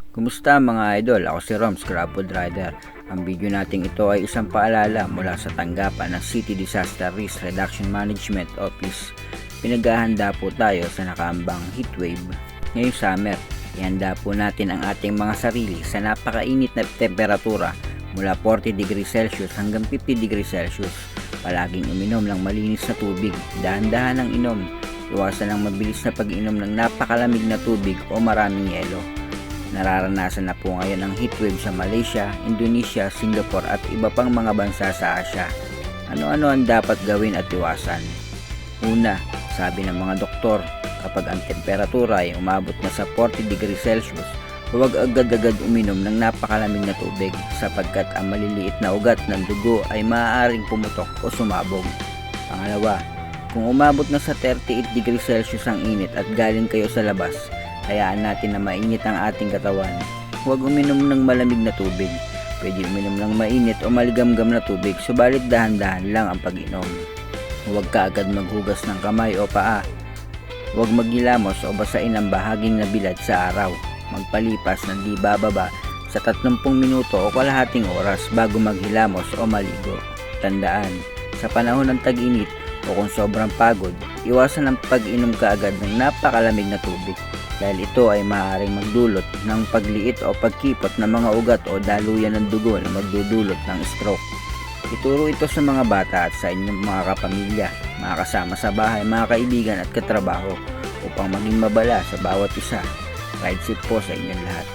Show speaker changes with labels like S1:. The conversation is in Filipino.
S1: Kumusta mga idol? Ako si Roms, Grab Food Rider. Ang video natin ito ay isang paalala mula sa tanggapan ng City Disaster Risk Reduction Management Office. Pinaghahanda po tayo sa nakaambang heatwave ngayong summer. Ihanda po natin ang ating mga sarili sa napakainit na temperatura mula 40 degrees Celsius hanggang 50 degrees Celsius. Palaging uminom ng malinis na tubig, dahan-dahan ang inom. Iwasan ang mabilis na pag-inom ng napakalamig na tubig o maraming yelo. Nararanasan na po ngayon ang heatwave sa Malaysia, Indonesia, Singapore at iba pang mga bansa sa Asia. Ano-ano ang dapat gawin at iwasan? Una, sabi ng mga doktor, kapag ang temperatura ay umabot na sa 40 degrees Celsius, huwag agad-agad uminom ng napakalamig na tubig sapagkat ang maliliit na ugat ng dugo ay maaaring pumutok o sumabog. Pangalawa, kung umabot na sa 38 degrees Celsius ang init at galing kayo sa labas, hayaan natin na mainit ang ating katawan. Huwag uminom ng malamig na tubig. Pwede uminom ng mainit o maligamgam na tubig, subalit dahan-dahan lang ang pag-inom. Huwag ka agad maghugas ng kamay o paa. Huwag maghilamos o basain ang bahaging nabilad sa araw. Magpalipas ng di bababa sa 30 minuto o kalahating oras bago maghilamos o maligo. Tandaan, sa panahon ng tag-init o kung sobrang pagod, iwasan ang pag-inom kaagad ng napakalamig na tubig dahil ito ay maaaring magdulot ng pagliit o pagkipot ng mga ugat o daluyan ng dugo na magdudulot ng stroke. Ituro ito sa mga bata at sa inyong mga kapamilya, mga kasama sa bahay, mga kaibigan at katrabaho upang maging mabala sa bawat isa. Ride safe po sa inyong lahat.